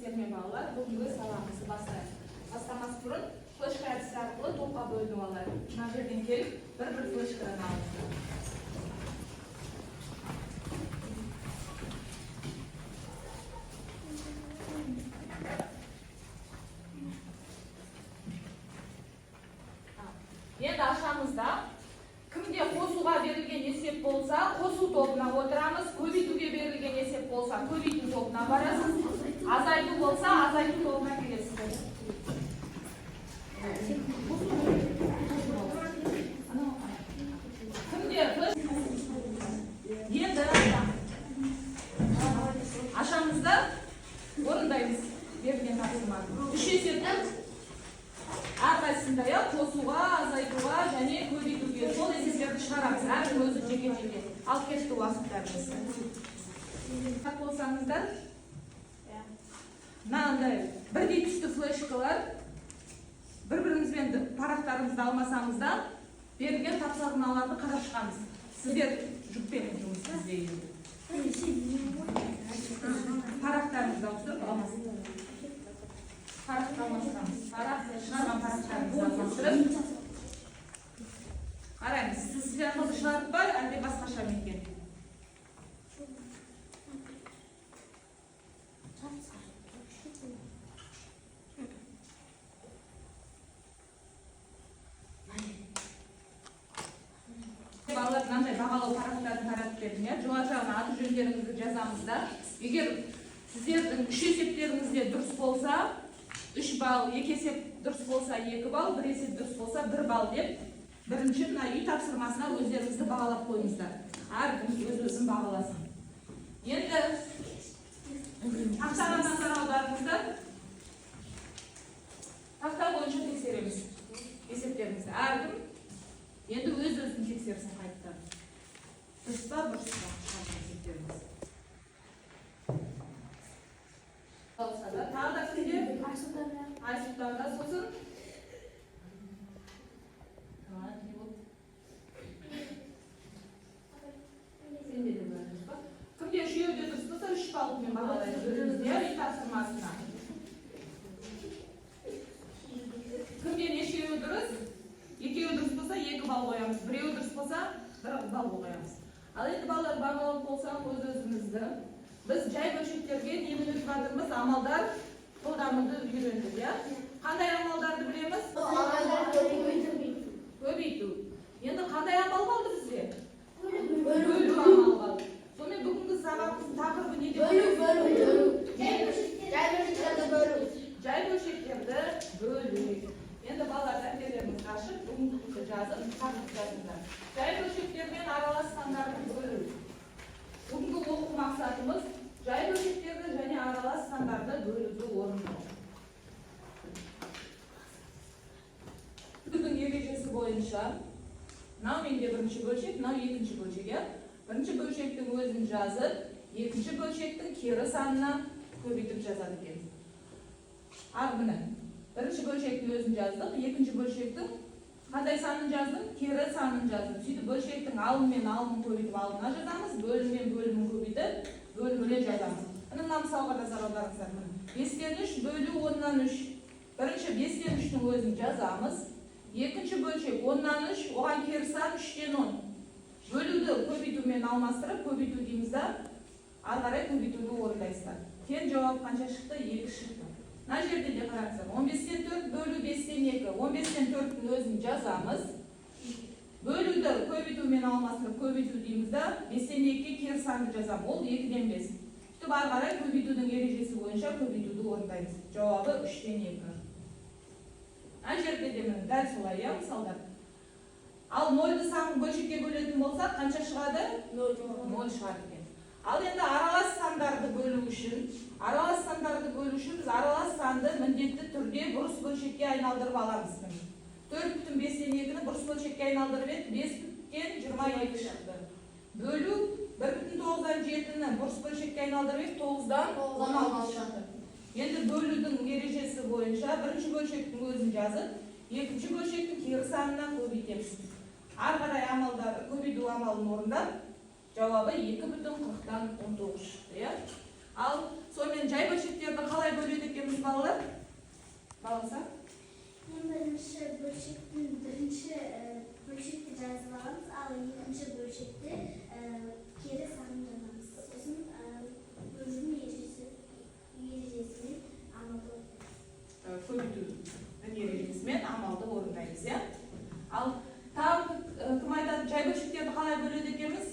Сіздермен балалар, бүгінгі сабағымызды бастаймыз. Бастамас бұрын флешка әдісі арқылы топқа бөлініп алайық. Мына жерден келіп, бір-бір флешкадан алыңыздар. Енді ашамызда кімде қосуға берілген есеп болса, қосу тобына отырамыз, көбейтуге берілген есеп болса, көбейту тобына барасыз, азайту болса, азайту тобына келесіздер. Енді ашамызда орындаймыз берілген тапсырманы. Үш есептің әрқайсысында қосуға, азайтуға және көбейтуге сол есептерді шығарамыз. Әркім өзі жеке-жеке. Ал кетті уақыттарымыз. Тап болсаңыздар, мынандай бірдей түсті флешкалар бір-бірімізбен парақтарымызды алмасамыз да, берілген тапсырмаларды қарап шығамыз. Сіздер жүкпен жұмыс іздейді. Парақтарымызды ауыстырып алмасыз. Парақты алмастырамыз. Шығарған парақтарымызды алмастырып. Қараймыз, сіз сияқты шығарып бар, әлде басқаша мекен? Балалар мынандай бағалау парақтарын таратып бердім. Жоғары жағына аты жөндеріңізді жазамыз да. Егер сіздердің үш есептеріңізде дұрыс болса, 3 балл, 2 есеп дұрыс болса 2 балл, 1 есеп дұрыс болса 1 балл деп, бірінші үй тапсырмасына өздеріңізді бағалап қойыңыздар. Әркім өз-өзін бағаласын. Енді тақтаға назар аударыңыздар. Тақта бойынша тексереміз есептеріңізді. Әркім енді өз-өзін тексерсін қайттан. Дұрыс па, бұрыс па есептеріңіз. Тағы да кімде? Айсұлтанда сосын. Сенде де бөліңіз ба? Кімде үшеуде дұрыс болса, 3 баллмен бағалайды бөліңізде, үй тапсырмасына. Кімде нешеуі дұрыс? Екеуі дұрыс болса, 2 балл қоямыз. Біреуі дұрыс болса, 1 балл қоямыз. Ал енді балалар бағалап болсақ өз-өзімізді. Біз жай бөлшектерге немен өтіп жатырмыз, амалдар қолдануды үйрендік, Қандай амалдарды білеміз? Көбейту. Енді қандай амал қалды бізде? Бөлу амал қалды. Сонымен бүгінгі сабағымыздың тақырыбы не деп? Жай бөлшектерді бөлу. Енді балалар дәптерлеріңізді ашып, бүгінгі жазып, тақырып жазыңыздар. Жай бөлшектермен араласқандарды бөлу. Бүгінгі оқу мақсатымыз жай бөлшектерді және аралас сандарды бөлуді орындау. Бүгінгі ережесі бойынша, мынау менде бірінші бөлшек, мынау екінші бөлшек. Бірінші бөлшектің өзін жазып, екінші бөлшектің кері санына көбейтіп жазады екенбіз. Міне, бірінші бөлшектің өзін жаздық, екінші бөлшектің қандай санын жаздым? Кері санын жаздым. Сөйтіп бөлшектің алым мен алымын көбейтіп алымына жазамыз, бөлім мен бөлімін көбейтіп бөліміне жазамыз. Мына мысалға назар аударыңыздар. 5-тен 3 бөлу 10-нан 3. Бірінші 5-тен 3-тің өзін жазамыз. Екінші бөлшек 10-нан 3, оған кері сан 3-тен 10. Бөлуді көбейтумен алмастырып, көбейту дейміз да, ары қарай көбейтуді орындайсыздар. Тең жауап қанша шықты? 2 шықты. Мына жерде де қараңыздар. 15-тен 4 бөлу 5-тен 2. 15-тен 4-тің өзін жазамыз. Бөлуді көбейтумен алмастырып, көбейту дейміз да, 5-тен 2-ге кері санды жазам. Ол 2-ден 5. Сөйтіп ары қарай көбейтудің ережесі бойынша көбейтуді орындаймыз. Жауабы 3-тен 2. Мына жерде де дәл солай, мысалдар. Ал 0-ды сан бөлшекке бөлетін болсақ, қанша шығады? 0 шығады екен. Ал енді аралас сандарды бөлу үшін, біз аралас санды міндетті түрде бұрыс бөлшекке айналдырып аламыз. 4,5-тен 2-ні бұрыс бөлшекке айналдырып еді, 5,22 шықты. Бөлу 1,9-дан 7-ні бұрыс бөлшекке айналдырып еді, 9-дан 16 шықты. Енді бөлудің ережесі бойынша бірінші бөлшектің өзін жазып, екінші бөлшектің кері санына көбейтеміз. Ары қарай амалдар, көбейту амалын орындап, жауабы 2,40-дан 19 шықты. Ал сонымен жай бөлшектерді қалай бөледі etdingiz bolalar? Balasa? Birinchi bölçekte cazibamiz, al ikinci bölçekte keri sanırlamamız. So'sin o'zini yeyeceğiz amalda Ko'rituv amalda o'rindaymiz ya. Al tam kim aytadi, joy bölçeklerni qalay bo'ladi ekanmiz?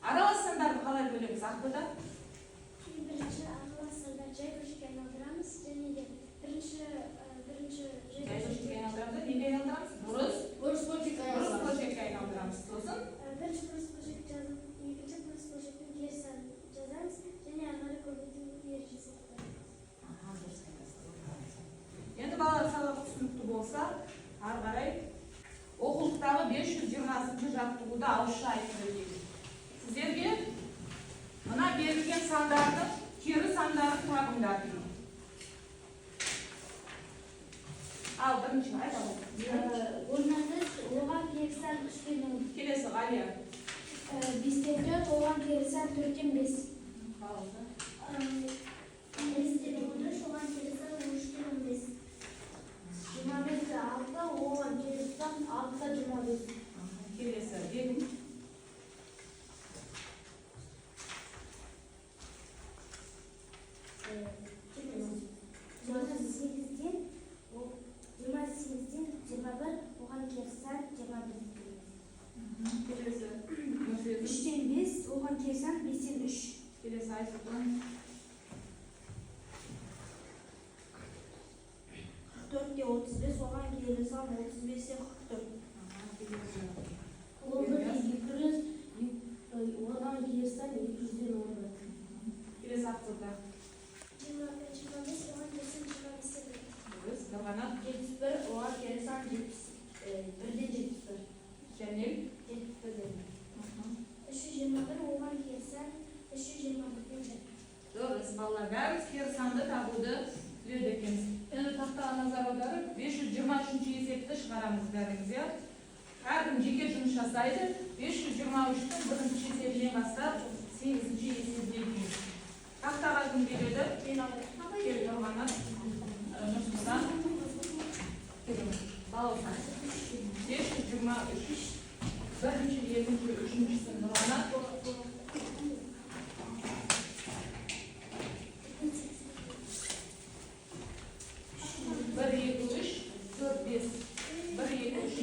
Aravas sandarni qalay bo'lamiz haqida? birinchi aralashtirib joy bölçekka aylantiramiz. Birinchi Joy bölçekka aylantiramiz. Nega aylantiramiz? Burus bölçekka aylantiramiz. So'sin birinchi burus bölçek jazib, ikkinchi burus bölçekni gerisidan jazamiz. Yana avvaliga ko'rituv yeyeceğiz. Endi bolalar saboq tushunibdi bo'lsa, har qaray o'quvdagi 520-jaqtug'uda avishni aytib sizlarga mana berilgan sonlarni keri sonlarini taqimlab bering. Al birinchini aytaman. O'rnatish o'g'an kerisan 3 Kelesi G'aliya. 5 o'g'an kerisan 4 Hozir. Kelesi dedim. Kelesi. Kelesi Aysuqan. 4 ga 35 oğan gelirsen 35 ga 44. Onda 200 oğan gelirsen 200'den 14. Kelesi Aqto'da. Biz Dag'anaq. 71 oğan gelirsen 1'den 71. Jamil. 71'den. 321 o'g'an kelsa 321 Doğru, bolalar barimiz keri sonda tabuda biladi ekamiz. Endi taxtaga nazar audarib 523-esepni chiqaramiz deringizga. Har kim jeka жұмыс жасайды, 523-ning birinchi esepini emasdan 8-esepini. Taxtaga kim keladi? Keldi mana. Nusxadan. Balsan. 523 birinchi, ikkinchi, uchinchisini mana bir yedi üç, dört beş, bir yedi üç.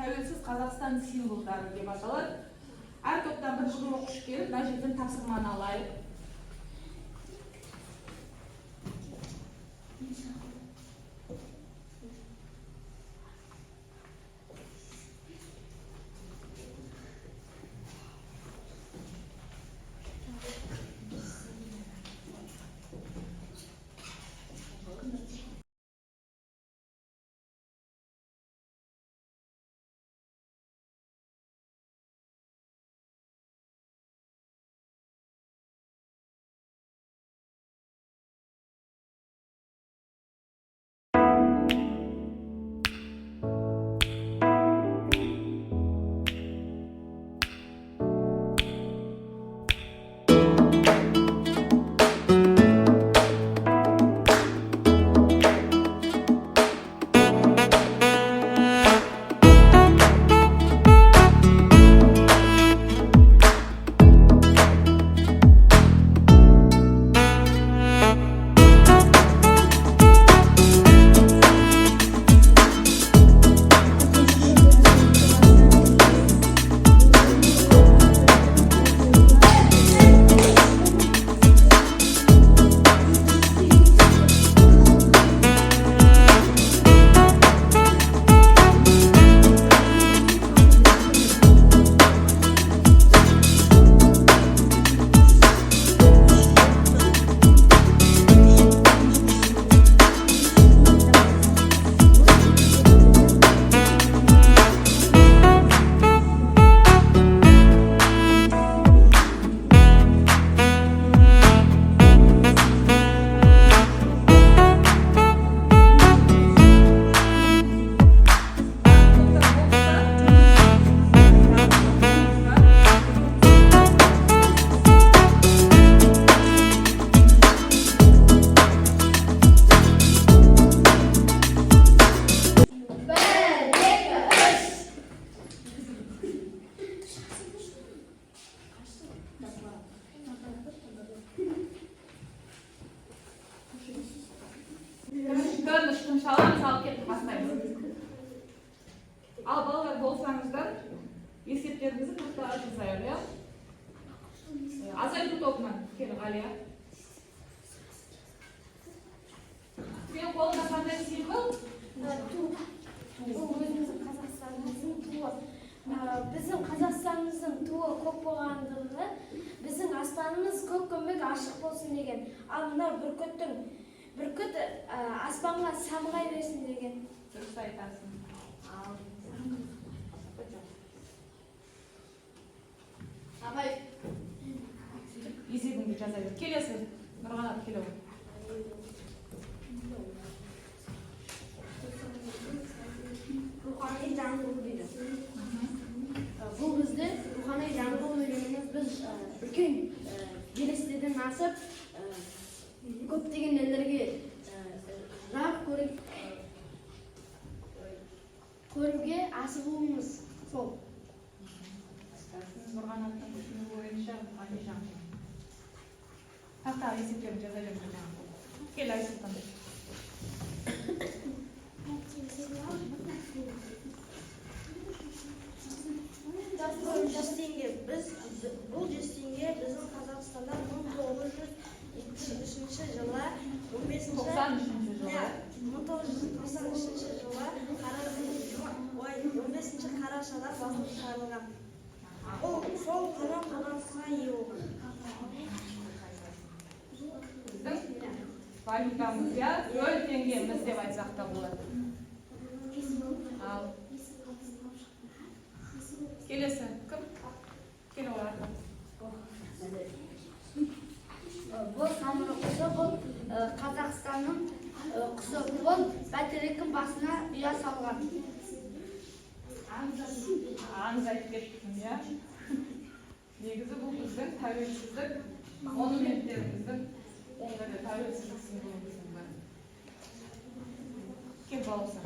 тәуелсіз Қазақстан символдары деп аталады. Әр топтан бір жыл оқушы келіп, мына жерден тапсырманы алайық. Al ballar bolsanızlar есептеріңізді тақтаға жазайық, ya. Азайту тобынан келin Aliya. Senin қолыңда қандай символ? Ту. Бұл өзіміздің Қазақстанымыздың туы. Біздің Қазақстанымыздың туы көк болғандығы, біздің аспанымыз көк көмек ашық болсын деген. Ал мына бүркіт аспанға самғай берсін деген. Дұрыс айтасың. Абай, есебіңді жаза бер. Келесі, Нұрғанат келеу. Рухани жаңғыру дейді. Бұл бізді рухани жаңғыру дегеніміз біз үлкен белестерден асып, көптеген елдерге жарық көруге асығуымыз сол. Нұрғанаттың түсіні бойынша рухани жаңғыру. Тақтаға есептерін жаза бер. Кел, Айсұлтан. Бұл жүстенге біздің Қазақстанда 1993 жылы 93 жылы 1993 жылы 15 қарашада басылып шығарылған. Ол сол күні қолданысқа ие болды. Біздің валютамыз, я, 0 теңгеміз деп айтсақ та болады. Ал келесі кім? Келе оларды. Бұл самұрық құсы, бұл Қазақстанның құсы. Бұл бәйтеректің басына ұя салған. Аңыз айтып кеттім, я. Негізі бұл біздің тәуелсіздік монументтеріміздің тәуелсіздік символымыздың бірі. Кел балауса.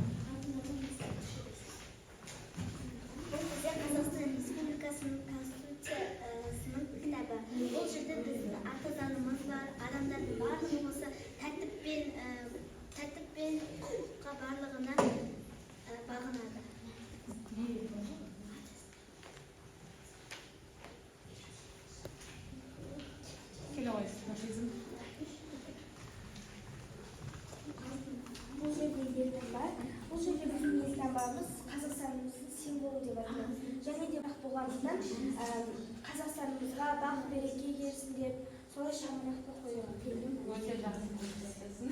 Қазақстан Республикасының Конституциясының кітабы. Бұл жерде біздің ата заңымыз бар, адамдардың барлығы осы тәртіп пен құқыққа барлығына бағынады. Келоойсыз, Нафизм. Бұл жерде елдің бар. Бұл жерде біздің елтаңбамыз Қазақстанымыздың символы деп айтамыз. Және де бақ болғандықтан Қазақстанымызға бақ береке келсін деп солай шаңырақты қойған. Өте жақсы көрсетесің.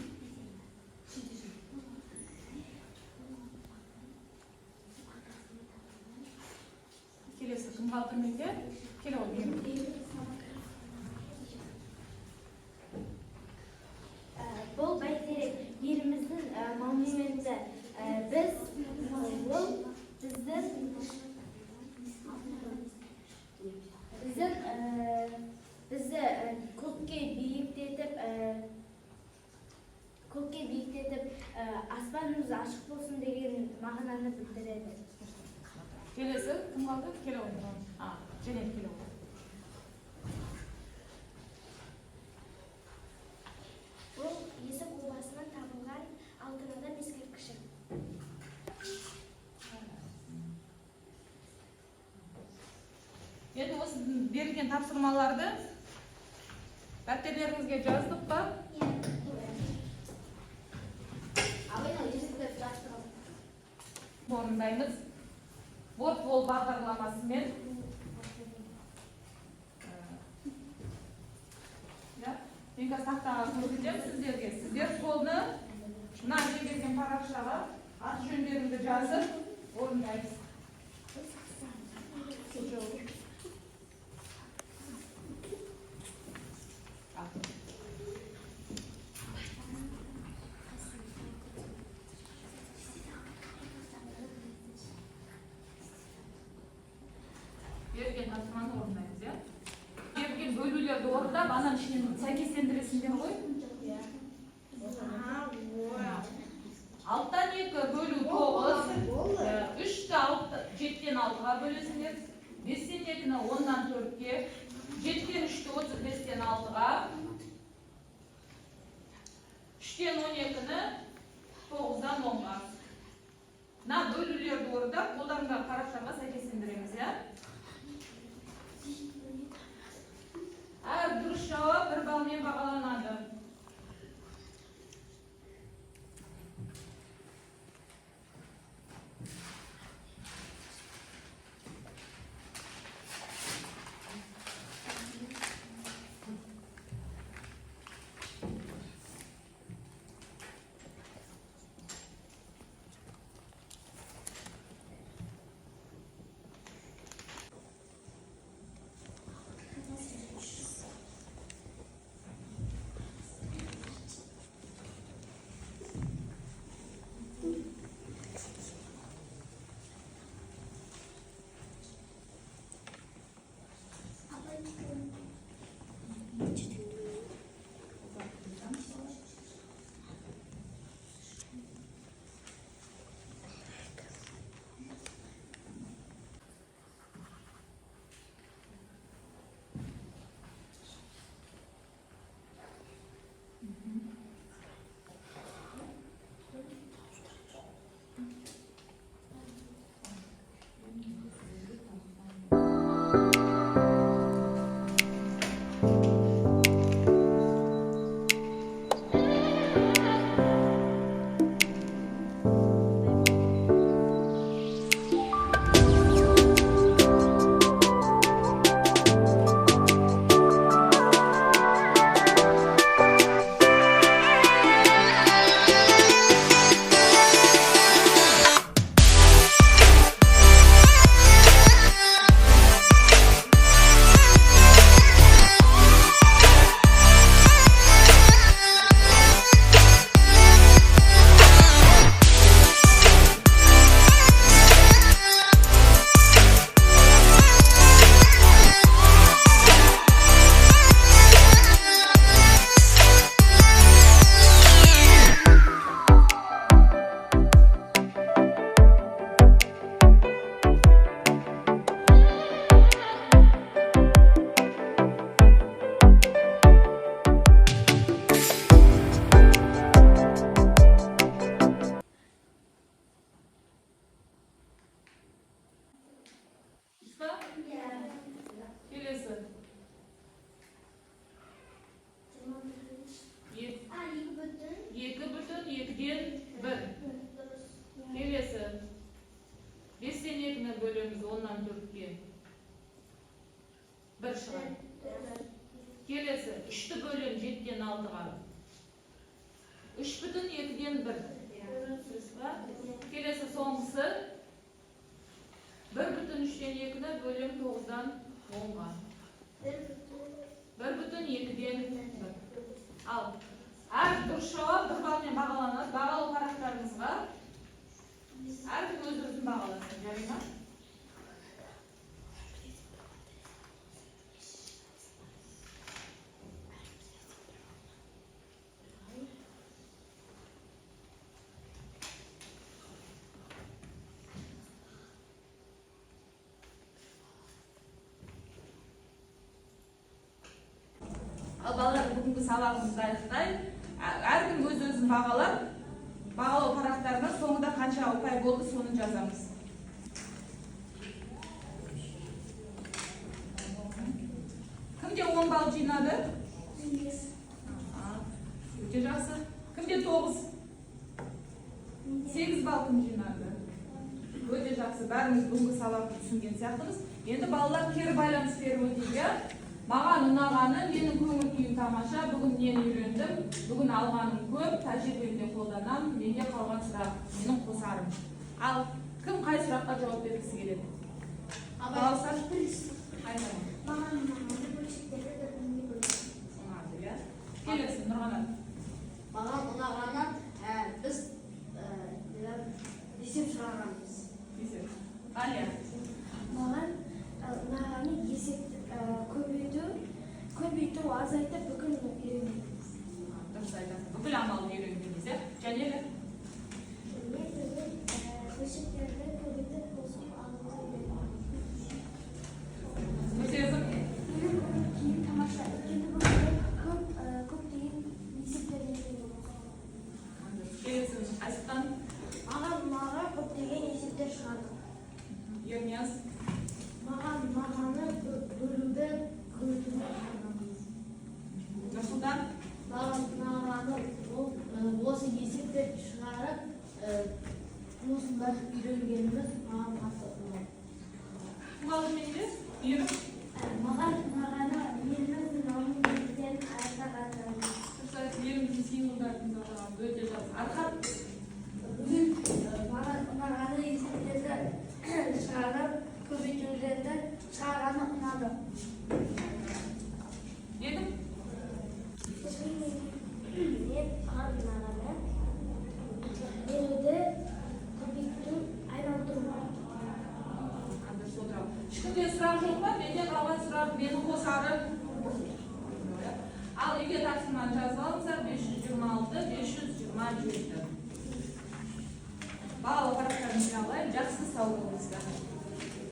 Келесі кім қалды менде? Келоой. Бұл бәйтерек еліміздің монументі. Бізді көкке биіктетіп, аспанымыз ашық болсын деген мағынаны білдіреді. Келесі кім қалды? Келоой. Және Келоой. Бұл есік обасынан табылған алтын адам ескерткіші. Енді осы берілген тапсырмаларды дәптерлеріңізге жаздық па? Орындаймыз. Бортбол бағдарламасымен. Мен қазір тақтаға көрсетемін сіздерге. Сіздер қолны мына берген парақшаға аты жөндеріңді жазып орындайсыз. Берген тапсырманы орындаймыз, иә? Берген бөлулерді орындап, анан ішінен сәйкестендіресіңдер ғой? Алттан 2 бөлу 9, 3-ті 7-тен 6-ға бөлесіңдер, 5-тен 2-ні 10-дан 4-ке, 7-тен 3-ті 35-тен 6-ға, 3-тен 12-ні 9-дан 10-ға. Мына бөлулерді орындап, қолдарындағы парақшаға сәйкестендіреміз, иә? Әр дұрыс жауап 1 балмен бағаланады. 2'den 1. Kelesi. 5'ten 2'ni bölemiz 10'dan 4'ge. 1 шығады. Kelesi. 3'tü bölüm 7'den 6'ga. 3,2'den 1. Kelesi soңғысы 1,3'ten 2'ni bölüm 9'dan 10'ga. 1,2'den 1. Al. Әр дұрыс жауап бір балмен бағаланады. Бағалау парақтарыңызға әркім өз-өзін бағаласын, жарай ма? Ал балалар, бүгінгі сабағымызды аяқтайық. Әркім өз-өзін бағалап, бағалау парақтарына соңында қанша ұпай болды, соны жазамыз. Кімде 10 балл жинады? Өте жақсы. Кімде 9? 8 балл кім жинады? Өте жақсы. Бәріміз бүгінгі сабақты түсінген сияқтымыз. Енді балалар кері байланыс беріп өтейік. Маған ұнағаны, менің көңіл күйім тамаша, бүгін нені үйрендім, бүгін алғаным көп, тәжірибемде қолданам, менде қалған сұрақ, менің қосарым. Ал кім қай сұраққа жауап бергісі келеді? Балалар, айтамын. Маған бөлшектерді Ұнады, иә? Келесін, Нұрғанат. Маған ұнағаны біз есеп шығарамыз. Есеп. Алия. маған ұнағаны есепті көбейту азайтып бүкіл үйренеміз. Дұрыс айтасың. Бүкіл амалды үйренгеніміз, иә? Және де? Бөлшектерді көбейтіп қосып алуды үйренеміз. Өтесің? Менің көңіл күйім тамаша. Өйткені бұл көптеген есептерді үйренеміз. Келесің, Айсұлтан. Маған көптеген есептер шығардық. Ернияз. Мағаны бөлуді көбейтуді шығарамыз. Нұрсұлтан. Мағаны осы есептер шығарып, осыны үйренгеніміз маған қатты ұнайды. Мұғалімменде? Үйрім. Маған ұнағаны еліміздің намысын аяқтағанымыз. Еліміздің символдарын сақтаған өте жақсы. Арқат. Маған ұнағаны есептерді шығарып, көбейтулерді шығарғаны ұнады. Едім? Мен маған ұнағаны беруді көбейту айналдыру. Дұрыс отырау. Ешкімде сұрақ жоқ па? Менде қалған сұрақ мені қосарып. Ал үйге тапсырманы жазып алыңыздар 526, 527. Бағалау парақтарын жинап алайық. Жақсы сау болыңыздар.